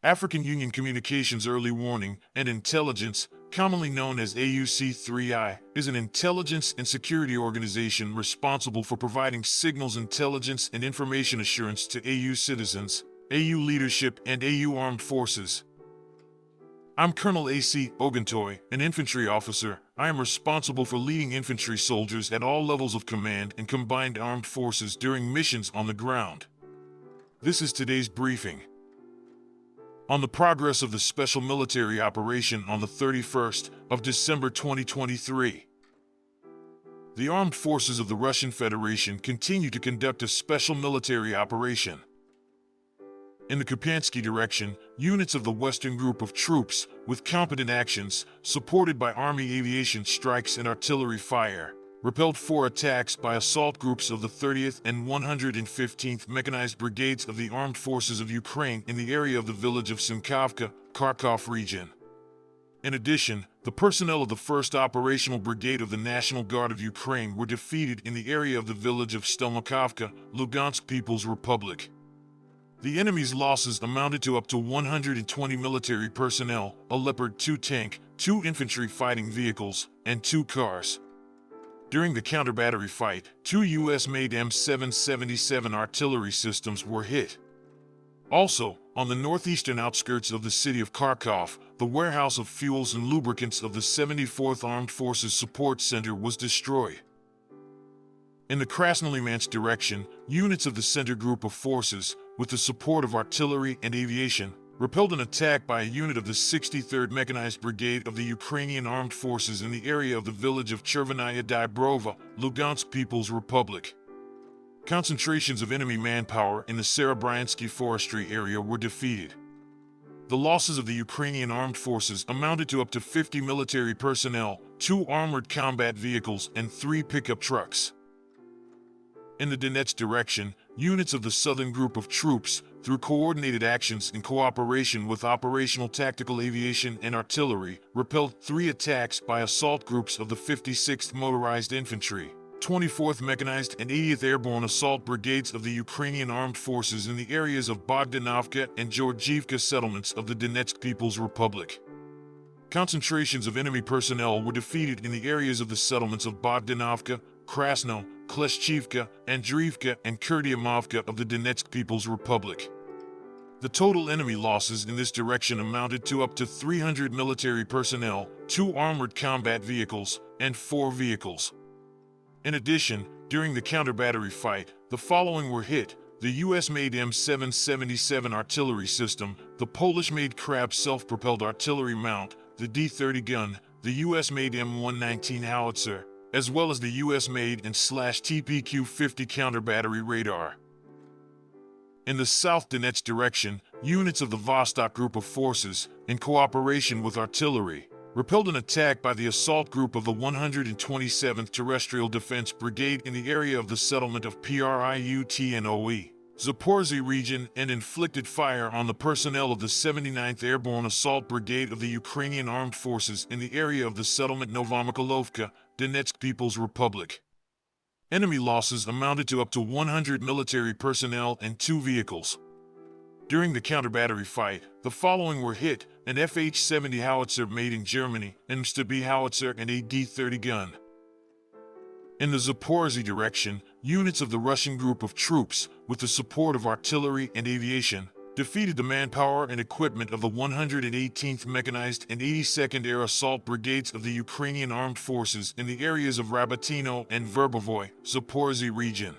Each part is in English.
African Union Communications Early Warning and Intelligence, commonly known as AUC3I, is an intelligence and security organization responsible for providing signals intelligence and information assurance to AU citizens, AU leadership, and AU armed forces. I'm Colonel A.C. Oguntoy, an infantry officer. I am responsible for leading infantry soldiers at all levels of command and combined armed forces during missions on the ground. This is today's briefing. On the progress of the special military operation on the 31st of December 2023. The armed forces of the Russian Federation continue to conduct a special military operation. In the Kupiansky direction, units of the Western Group of Troops, with competent actions, supported by Army aviation strikes and artillery fire, repelled 4 attacks by assault groups of the 30th and 115th Mechanized Brigades of the Armed Forces of Ukraine in the area of the village of Simkavka, Kharkov region. In addition, the personnel of the 1st Operational Brigade of the National Guard of Ukraine were defeated in the area of the village of Stelmakhovka, Lugansk People's Republic. The enemy's losses amounted to up to 120 military personnel, a Leopard 2 tank, 2 infantry fighting vehicles, and 2 cars. During the counter-battery fight, 2 U.S.-made M777 artillery systems were hit. Also, on the northeastern outskirts of the city of Kharkov, the warehouse of fuels and lubricants of the 74th Armed Forces Support Center was destroyed. In the Krasnolymansk direction, units of the Center Group of Forces, with the support of artillery and aviation, repelled an attack by a unit of the 63rd Mechanized Brigade of the Ukrainian Armed Forces in the area of the village of Chervenaya Dybrova, Lugansk People's Republic. Concentrations of enemy manpower in the Serebryansky forestry area were defeated. The losses of the Ukrainian Armed Forces amounted to up to 50 military personnel, 2 armored combat vehicles, and 3 pickup trucks. In the Donetsk direction, units of the Southern Group of Troops, through coordinated actions in cooperation with operational tactical aviation and artillery, repelled 3 attacks by assault groups of the 56th Motorized Infantry, 24th Mechanized and 80th Airborne Assault Brigades of the Ukrainian Armed Forces in the areas of Bogdanovka and Georgiivka settlements of the Donetsk People's Republic. Concentrations of enemy personnel were defeated in the areas of the settlements of Bogdanovka, Krasno, Kleshchivka, Andriivka, and Kurdiamovka of the Donetsk People's Republic. The total enemy losses in this direction amounted to up to 300 military personnel, 2 armored combat vehicles, and 4 vehicles. In addition, during the counter-battery fight, the following were hit: the U.S.-made M777 artillery system, the Polish-made Krab self-propelled artillery mount, the D-30 gun, the U.S.-made M119 howitzer, as well as the U.S.-made and TPQ-50 counter-battery radar. In the South Donetsk direction, units of the Vostok Group of Forces, in cooperation with artillery, repelled an attack by the assault group of the 127th Terrestrial Defense Brigade in the area of the settlement of Priutnoe, Zaporizhzhia region, and inflicted fire on the personnel of the 79th Airborne Assault Brigade of the Ukrainian Armed Forces in the area of the settlement Novomykolovka, Donetsk People's Republic. Enemy losses amounted to up to 100 military personnel and 2 vehicles. During the counter-battery fight, the following were hit: an FH-70 howitzer made in Germany, an MSTB howitzer, and a D-30 gun. In the Zaporizhzhia direction, units of the Russian Group of Troops, with the support of artillery and aviation, defeated the manpower and equipment of the 118th Mechanized and 82nd Air Assault Brigades of the Ukrainian Armed Forces in the areas of Rabotino and Verbovoy, Zaporizhzhia region.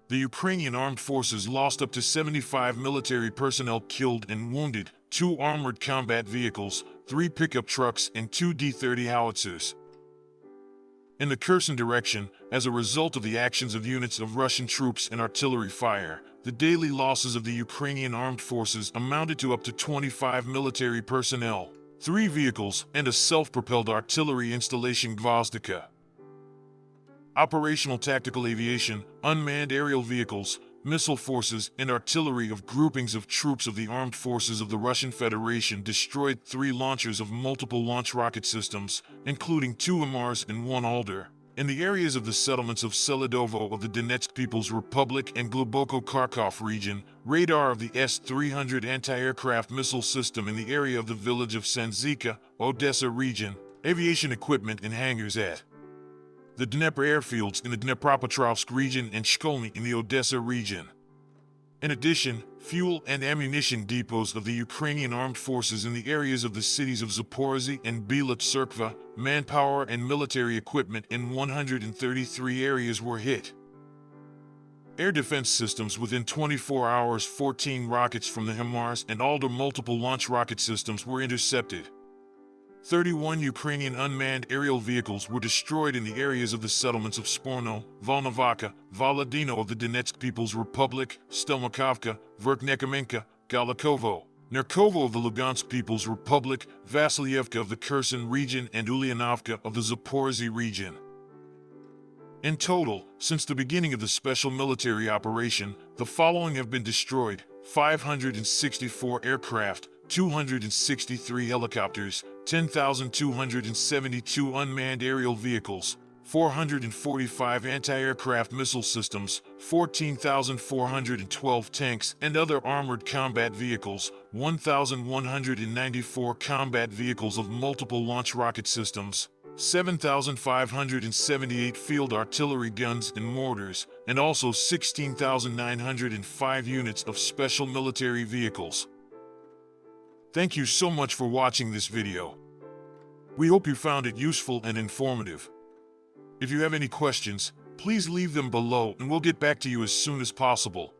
The Ukrainian Armed Forces lost up to 75 military personnel killed and wounded, 2 armored combat vehicles, 3 pickup trucks, and 2 D-30 howitzers. In the Kherson direction, as a result of the actions of units of Russian troops and artillery fire, the daily losses of the Ukrainian Armed Forces amounted to up to 25 military personnel, 3 vehicles, and a self-propelled artillery installation Gvozdika. Operational tactical aviation, unmanned aerial vehicles, missile forces, and artillery of groupings of troops of the armed forces of the Russian Federation destroyed 3 launchers of multiple launch rocket systems, including 2 MRs and 1 Alder, In the areas of the settlements of Seledovo of the Donetsk People's Republic and Globoko-Kharkov region, radar of the S-300 anti-aircraft missile system in the area of the village of Sanzika, Odessa region, aviation equipment and hangars at the Dnepr airfields in the Dnepropetrovsk region and Shkolny in the Odessa region. In addition, fuel and ammunition depots of the Ukrainian armed forces in the areas of the cities of Zaporizhzhia and Bila Tserkva, manpower and military equipment in 133 areas were hit. Air defense systems within 24 hours, 14 rockets from the HIMARS and Alder multiple launch rocket systems were intercepted. 31 Ukrainian unmanned aerial vehicles were destroyed in the areas of the settlements of Sporno, Volnovaka, Volodino of the Donetsk People's Republic, Stelmakovka, Verkhnekamenka, Galikovo, Nerkovo of the Lugansk People's Republic, Vasilyevka of the Kherson region and Ulyanovka of the Zaporizhzhia region. In total, since the beginning of the special military operation, the following have been destroyed: 564 aircraft, 263 helicopters, 10,272 unmanned aerial vehicles, 445 anti-aircraft missile systems, 14,412 tanks and other armored combat vehicles, 1,194 combat vehicles of multiple launch rocket systems, 7,578 field artillery guns and mortars, and also 16,905 units of special military vehicles. Thank you so much for watching this video. We hope you found it useful and informative. If you have any questions, please leave them below and we'll get back to you as soon as possible.